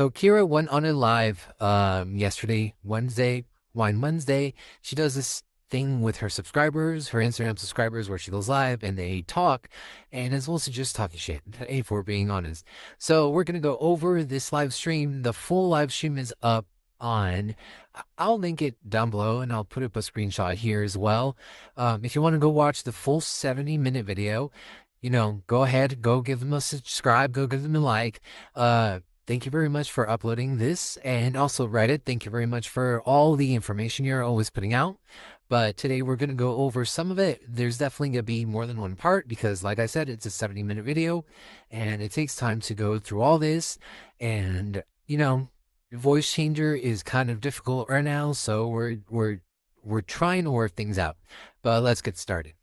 So Kyra went on a live yesterday, Wednesday, Wine Wednesday. She does this thing with her subscribers, her Instagram subscribers, where she goes live and they talk, and it's also just talking shit, if we're being honest. So we're gonna go over this live stream. The full live stream is up on. I'll link it down below and I'll put up a screenshot here as well. If you want to go watch the full 70-minute video, go ahead, go give them a subscribe, go give them a like. Thank you very much for uploading this, and also Reddit. Thank you very much for all the information you're always putting out. But today we're going to go over some of it. There's definitely going to be more than one part because, like I said, it's a 70-minute video, and it takes time to go through all this. And voice changer is kind of difficult right now, so we're trying to work things out. But let's get started.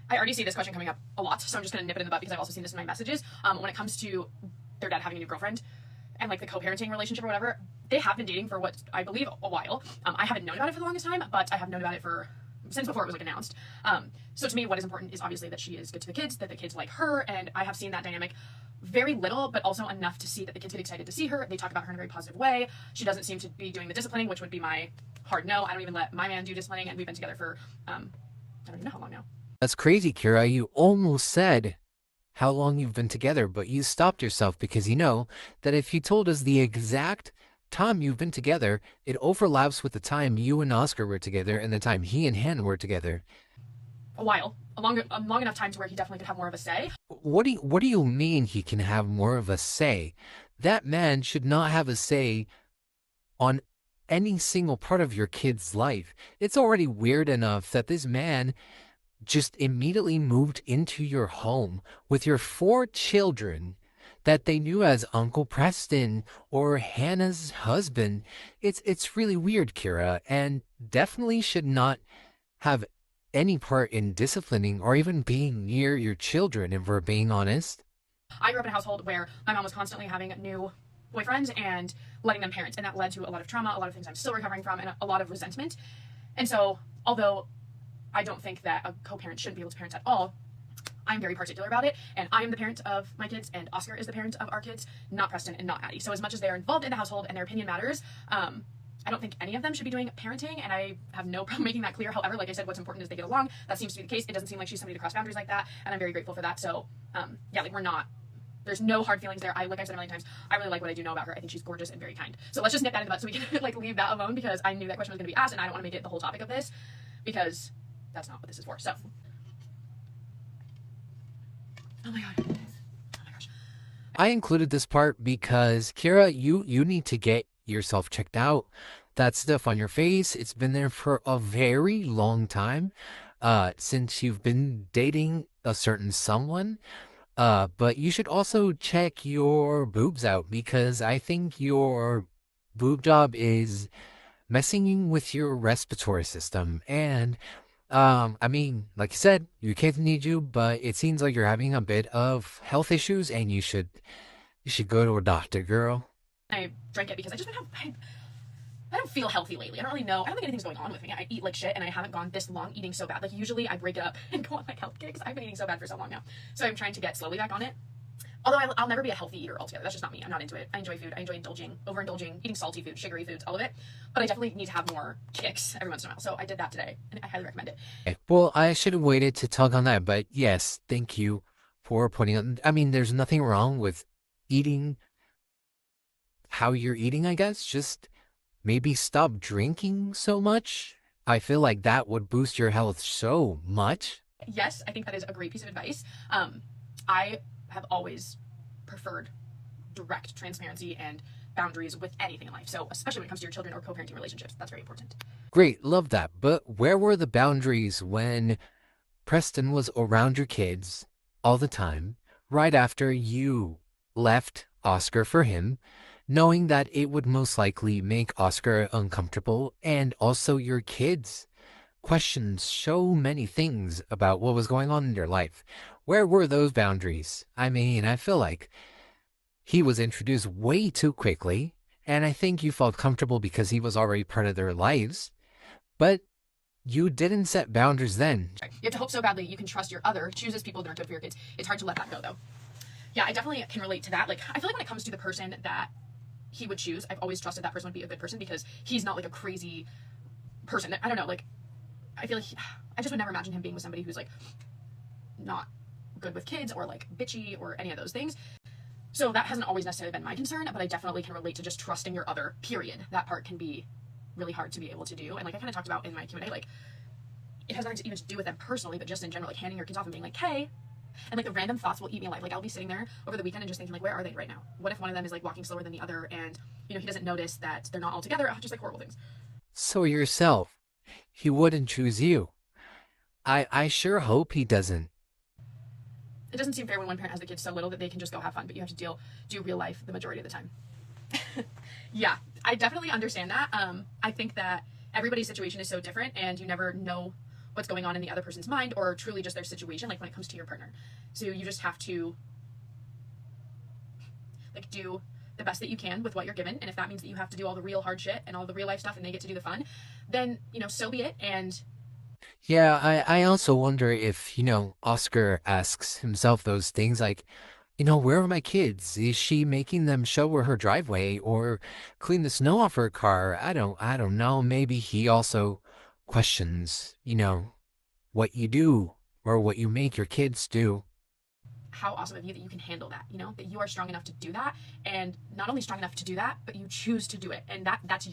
I already see this question coming up a lot, so I'm just going to nip it in the butt because I've also seen this in my messages. When it comes to their dad having a new girlfriend and like the co-parenting relationship or whatever, they have been dating for what I believe a while. I haven't known about it for the longest time, but I have known about it since before it was like announced. So to me, what is important is obviously that she is good to the kids, that the kids like her, and I have seen that dynamic very little, but also enough to see that the kids get excited to see her. They talk about her in a very positive way. She doesn't seem to be doing the disciplining, which would be my hard no. I don't even let my man do disciplining, and we've been together for I don't even know how long now. That's crazy, Kyra. You almost said how long you've been together, but you stopped yourself because you know that if you told us the exact time you've been together, it overlaps with the time you and Oscar were together and the time he and Hannah were together. A while. A long enough time to where he definitely could have more of a say. What do you mean he can have more of a say? That man should not have a say on any single part of your kid's life. It's already weird enough that this man just immediately moved into your home with your 4 children that they knew as Uncle Preston or Hannah's husband. It's really weird, Kyra, and definitely should not have any part in disciplining or even being near your children, if we're being honest. I grew up in a household where my mom was constantly having new boyfriends and letting them parent, and that led to a lot of trauma, a lot of things I'm still recovering from, and a lot of resentment. And so, although I don't think that a co-parent shouldn't be able to parent at all, I'm very particular about it, and I am the parent of my kids, and Oscar is the parent of our kids, not Preston and not Addie. So as much as they're involved in the household and their opinion matters, I don't think any of them should be doing parenting, and I have no problem making that clear. However, like I said, what's important is they get along. That seems to be the case. It doesn't seem like she's somebody to cross boundaries like that, and I'm very grateful for that. So, yeah, like there's no hard feelings there. Like I've said a million times, I really like what I do know about her. I think she's gorgeous and very kind. So let's just nip that in the butt so we can like leave that alone, because I knew that question was going to be asked, and I don't want to make it the whole topic of this, because that's not what this is for. So, oh my god, oh my gosh. I included this part because, Kyra, you need to get yourself checked out. That stuff on your face, it's been there for a very long time, since you've been dating a certain someone. But you should also check your boobs out, because I think your boob job is messing with your respiratory system. And I mean, like you said, your kids need you, but it seems like you're having a bit of health issues, and you should go to a doctor, girl. I drank it because I just I don't feel healthy lately. I don't really know. I don't think anything's going on with me. I eat like shit, and I haven't gone this long eating so bad. Like usually I break it up and go on like health kicks. I've been eating so bad for so long now. So I'm trying to get slowly back on it. Although I'll never be a healthy eater altogether. That's just not me. I'm not into it. I enjoy food. I enjoy overindulging, eating salty food, sugary foods, all of it. But I definitely need to have more kicks every once in a while. So I did that today, and I highly recommend it. Okay. Well, I should have waited to talk on that, but yes, thank you for putting on. I mean, there's nothing wrong with eating how you're eating, I guess. Just maybe stop drinking so much. I feel like that would boost your health so much. Yes, I think that is a great piece of advice. I have always preferred direct transparency and boundaries with anything in life. So especially when it comes to your children or co-parenting relationships, that's very important. Great, love that. But where were the boundaries when Preston was around your kids all the time, right after you left Oscar for him, knowing that it would most likely make Oscar uncomfortable, and also your kids questioned so many things about what was going on in their life? Where were those boundaries? I mean, I feel like he was introduced way too quickly, and I think you felt comfortable because he was already part of their lives, but you didn't set boundaries then. You have to hope so badly you can trust your other chooses people that are good for your kids. It's hard to let that go, though. Yeah, I definitely can relate to that. Like, I feel like when it comes to the person that he would choose, I've always trusted that person would be a good person because he's not like a crazy person. I don't know. Like, I feel like I just would never imagine him being with somebody who's like not good with kids or like bitchy or any of those things. So that hasn't always necessarily been my concern, but I definitely can relate to just trusting your other, period. That part can be really hard to be able to do. And like I kind of talked about in my Q&A, like it has nothing to even to do with them personally, but just in general, like handing your kids off and being like, hey, and like the random thoughts will eat me alive. Like I'll be sitting there over the weekend and just thinking like, where are they right now? What if one of them is like walking slower than the other and he doesn't notice that they're not all together? Just like horrible things. So yourself, he wouldn't choose you. I sure hope he doesn't. It doesn't seem fair when one parent has the kids so little that they can just go have fun, but you have to do real life the majority of the time. Yeah, I definitely understand that. I think that everybody's situation is so different and you never know what's going on in the other person's mind or truly just their situation, like when it comes to your partner. So you just have to like do the best that you can with what you're given. And if that means that you have to do all the real hard shit and all the real life stuff and they get to do the fun, then, so be it. And Yeah, I also wonder if, Oscar asks himself those things like, where are my kids? Is she making them shower her driveway or clean the snow off her car? I don't know. Maybe he also questions, what you do or what you make your kids do. how awesome of you that you can handle that, that you are strong enough to do that. And not only strong enough to do that, but you choose to do it. And that's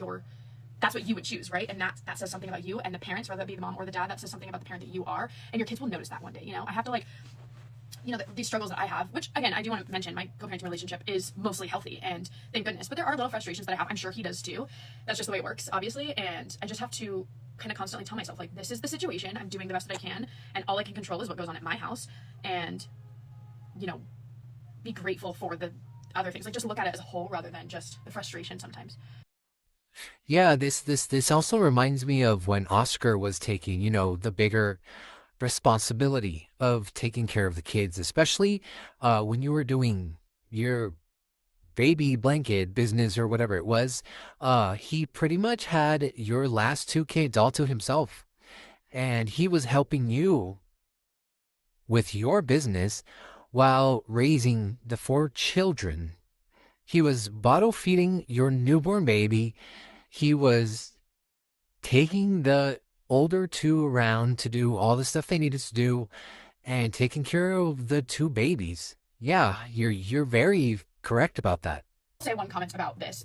what you would choose, right? And that says something about you and the parents, whether it be the mom or the dad, that says something about the parent that you are. And your kids will notice that one day. I have to like, these struggles that I have, which again, I do want to mention my co-parenting relationship is mostly healthy and thank goodness, but there are little frustrations that I have. I'm sure he does too. That's just the way it works, obviously. And I just have to kind of constantly tell myself, like, this is the situation. I'm doing the best that I can. And all I can control is what goes on at my house. And, be grateful for the other things. Like just look at it as a whole rather than just the frustration sometimes. Yeah, this also reminds me of when Oscar was taking, the bigger responsibility of taking care of the kids, especially when you were doing your baby blanket business or whatever it was. He pretty much had your last two kids all to himself, and he was helping you with your business while raising the four children. He was bottle feeding your newborn baby. He was taking the older two around to do all the stuff they needed to do and taking care of the two babies. Yeah, you're very correct about that. I'll say one comment about this.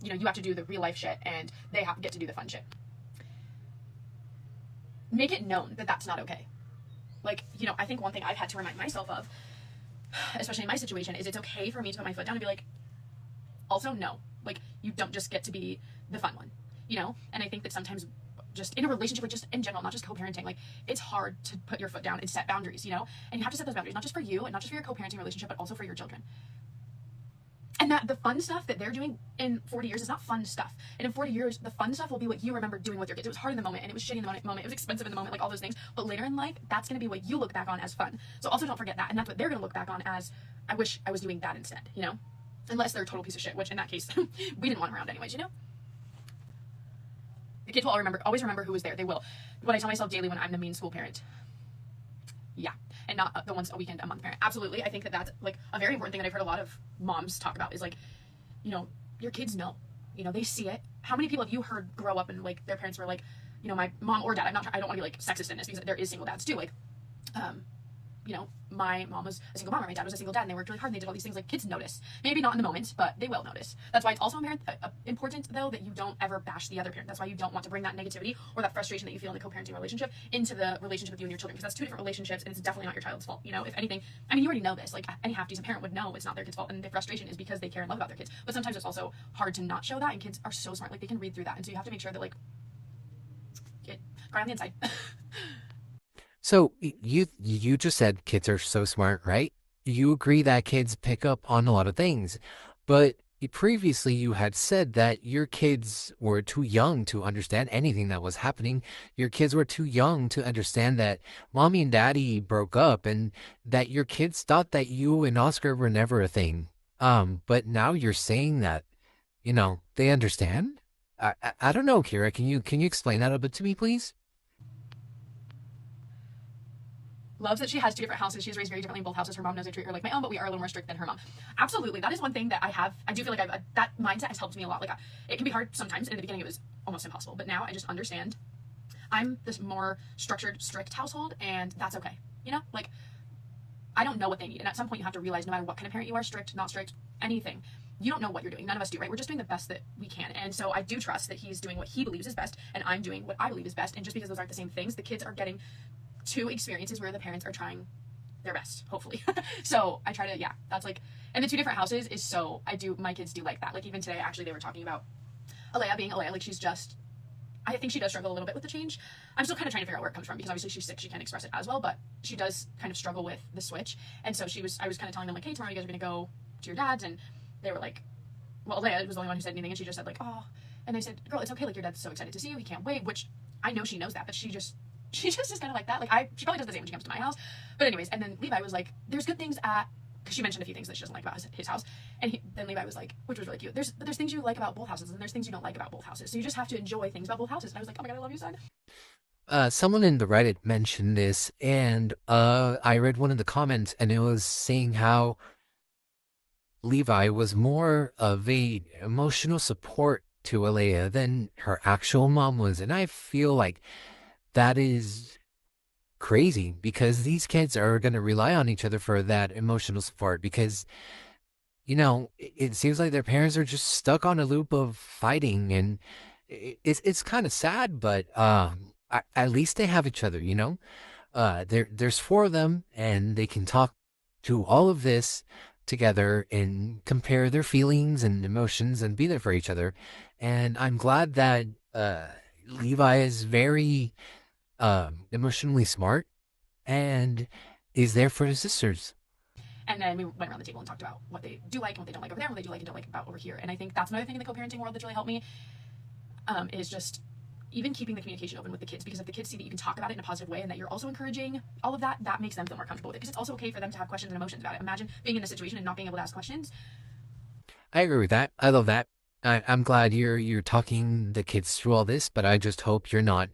You have to do the real life shit and they have to get to do the fun shit. Make it known that that's not okay. Like, I think one thing I've had to remind myself of, especially in my situation, is it's okay for me to put my foot down and be like, also, no. Like, you don't just get to be the fun one, And I think that sometimes just in a relationship, like just in general, not just co-parenting, like it's hard to put your foot down and set boundaries, And you have to set those boundaries, not just for you and not just for your co-parenting relationship, but also for your children. And that the fun stuff that they're doing in 40 years is not fun stuff. And in 40 years, the fun stuff will be what you remember doing with your kids. It was hard in the moment and it was shitty in the moment. It was expensive in the moment, like all those things. But later in life, that's going to be what you look back on as fun. So also don't forget that. And that's what they're going to look back on as, I wish I was doing that instead, Unless they're a total piece of shit, which in that case, we didn't want them around anyways, The kids will always remember who was there. They will. What I tell myself daily when I'm the mean school parent. Yeah. And not the once a weekend, a month parent. Absolutely. I think that that's like a very important thing that I've heard a lot of moms talk about is like, your kids know, they see it. How many people have you heard grow up and like their parents were like, my mom or dad, I don't want to be like sexist in this because there is single dads too. Like, my mom was a single mom and my dad was a single dad and they worked really hard and they did all these things. Like kids notice, maybe not in the moment, but they will notice. That's why it's also important though that you don't ever bash the other parent. That's why you don't want to bring that negativity or that frustration that you feel in the co-parenting relationship into the relationship with you and your children, because that's two different relationships and it's definitely not your child's fault. If anything, you already know this, like any half decent parent would know it's not their kid's fault and the frustration is because they care and love about their kids. But sometimes it's also hard to not show that, and kids are so smart, like they can read through that, and so you have to make sure that like cry on the inside. So you just said kids are so smart, right? You agree that kids pick up on a lot of things, but previously you had said that your kids were too young to understand anything that was happening. Your kids were too young to understand that mommy and daddy broke up and that your kids thought that you and Oscar were never a thing. But now you're saying that, they understand? I don't know, Kira. Can you explain that a bit to me, please? loves that she has two different houses. She was raised very differently in both houses. Her mom knows I treat her like my own, but we are a little more strict than her mom. Absolutely. That is one thing that I do feel like that mindset has helped me a lot. Like, it can be hard sometimes. In the beginning, it was almost impossible. But now I just understand I'm this more structured, strict household, and that's okay. You know? Like, I don't know what they need. And at some point, you have to realize no matter what kind of parent you are, strict, not strict, anything, you don't know what you're doing. None of us do, right? We're just doing the best that we can. And so I do trust that he's doing what he believes is best, and I'm doing what I believe is best. And just because those aren't the same things, the kids are getting two experiences where the parents are trying their best, hopefully. So I try to, yeah, that's like, and the two different houses is so, my kids do like that. Like, even today, actually, they were talking about Alea being Alea. Like, she's just, I think she does struggle a little bit with the change. I'm still kind of trying to figure out where it comes from, because obviously she's sick, she can't express it as well, but she does kind of struggle with the switch. And so I was kind of telling them, like, hey, tomorrow you guys are going to go to your dad's, and they were like, well, Leia was the only one who said anything, and she just said, like, oh, and they said, girl, it's okay, like, your dad's so excited to see you, he can't wait, which I know she knows that, but she just is kind of like that. Like, she probably does the same when she comes to my house. But anyways, and then Levi was like, there's good things at, because she mentioned a few things that she doesn't like about his house, and then Levi was like, which was really cute, there's things you like about both houses, and there's things you don't like about both houses, so you just have to enjoy things about both houses. And I was like, oh my god, I love you, son. Someone in the Reddit mentioned this, and I read one of the comments, and it was saying how Levi was more of a emotional support to Alea than her actual mom was, and I feel like that is crazy, because these kids are going to rely on each other for that emotional support, because it seems like their parents are just stuck on a loop of fighting, and it's kind of sad, but at least they have each other. There's four of them, and they can talk to all of this together and compare their feelings and emotions and be there for each other. And I'm glad that Levi is very emotionally smart and is there for his sisters. And then we went around the table and talked about what they do like and what they don't like over there, and what they do like and don't like about over here. And I think that's another thing in the co-parenting world that's really helped me, is just even keeping the communication open with the kids, because if the kids see that you can talk about it in a positive way and that you're also encouraging all of that, that makes them feel more comfortable with it, because it's also okay for them to have questions and emotions about it. Imagine being in a situation and not being able to ask questions. I agree with that. I love that. I'm glad you're talking the kids through all this, but I just hope you're not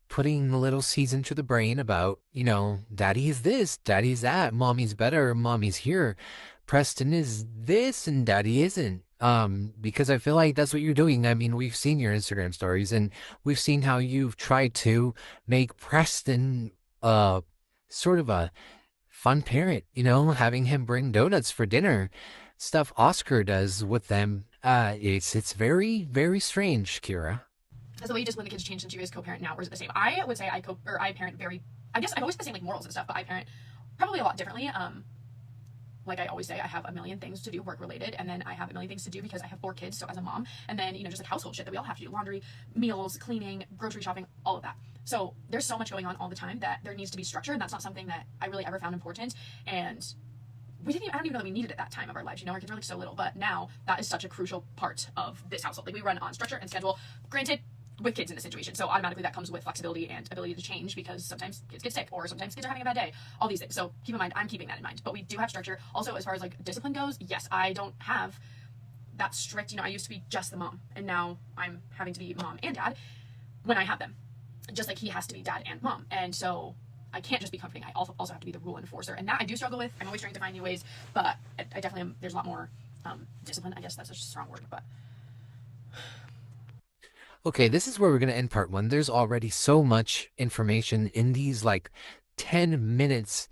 putting little seeds into the brain about, daddy is this, daddy's that, mommy's better, mommy's here, Preston is this, and daddy isn't. Because I feel like that's what you're doing. I mean, we've seen your Instagram stories, and we've seen how you've tried to make Preston sort of a fun parent, having him bring donuts for dinner, stuff Oscar does with them. It's very, very strange, Kyra. Is the way you just when the kids change since you guys co-parent now, or is it the same? I would say I parent very, I guess I've always the same, like, morals and stuff, but I parent probably a lot differently. Like I always say, I have a million things to do work related, and then I have a million things to do because I have 4 kids, so as a mom, and then just like household shit that we all have to do: laundry, meals, cleaning, grocery shopping, all of that. So there's so much going on all the time that there needs to be structure, and that's not something that I really ever found important. And I don't even know that we needed it at that time of our lives. Our kids were like so little, but now that is such a crucial part of this household. Like, we run on structure and schedule, granted, with kids in this situation, so automatically that comes with flexibility and ability to change, because sometimes kids get sick, or sometimes kids are having a bad day, all these things. So keep in mind, I'm keeping that in mind, but we do have structure. Also, as far as like discipline goes, yes, I don't have that strict, I used to be just the mom, and now I'm having to be mom and dad when I have them, just like he has to be dad and mom. And so I can't just be comforting, I also have to be the rule enforcer, and that I do struggle with. I'm always trying to find new ways, but I definitely am. There's a lot more discipline, I guess that's a strong word, but Okay, this is where we're going to end part 1. There's already so much information in these like 10 minutes,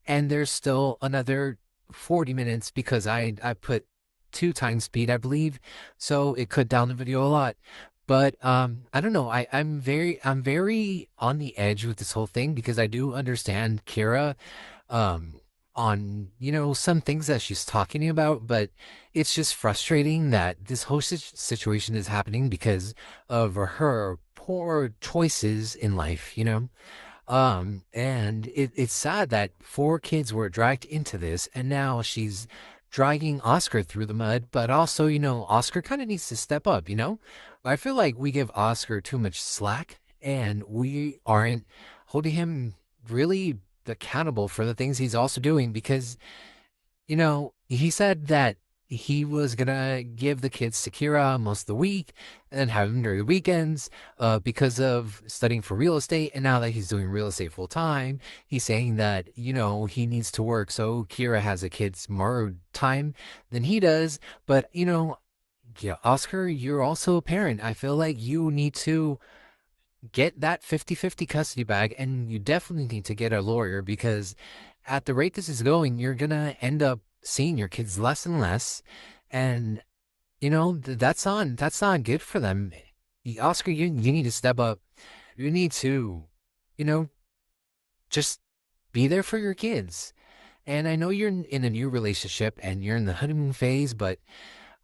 and there's still another 40 minutes because I put 2 times speed, I believe, so it cut down the video a lot. But I don't know. I'm very on the edge with this whole thing, because I do understand Kyra um on some things that she's talking about, but it's just frustrating that this whole situation is happening because of her poor choices in life. And it's sad that 4 kids were dragged into this, and now she's dragging Oscar through the mud. But also, Oscar kind of needs to step up. I feel like we give Oscar too much slack, and we aren't holding him really accountable for the things he's also doing, because he said that he was gonna give the kids to Kira most of the week and then have them during the weekends because of studying for real estate. And now that he's doing real estate full time, he's saying that, he needs to work. So Kira has the kids more time than he does. But, yeah, Oscar, you're also a parent. I feel like you need to get that 50-50 custody bag, and you definitely need to get a lawyer because at the rate this is going, you're gonna end up seeing your kids less and less, and that's not good for them. Oscar, you need to step up. You need to, you know, just be there for your kids. And I know you're in a new relationship and you're in the honeymoon phase, but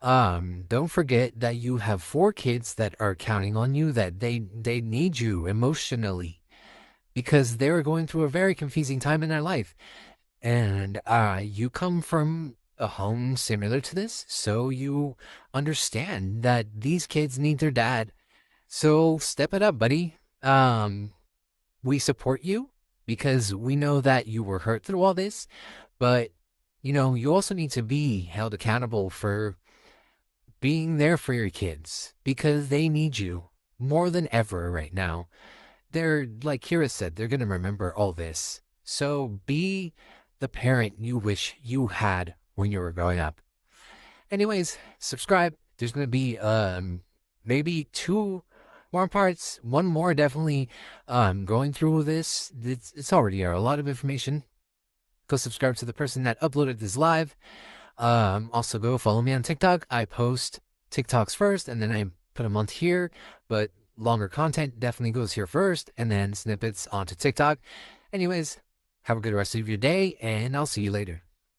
don't forget that you have 4 kids that are counting on you, that they need you emotionally because they're going through a very confusing time in their life. And you come from a home similar to this, so you understand that these kids need their dad. So step it up, buddy. We support you because we know that you were hurt through all this, but you also need to be held accountable for being there for your kids because they need you more than ever right now. They're, like Kira said, they're going to remember all this. So be the parent you wish you had when you were growing up. Anyways, subscribe. There's going to be maybe 2 more parts, one more definitely going through this. It's already a lot of information. Go subscribe to the person that uploaded this live. Also go follow me on TikTok. I post TikToks first and then I put them onto here, but longer content definitely goes here first and then snippets onto TikTok. Anyways, have a good rest of your day and I'll see you later.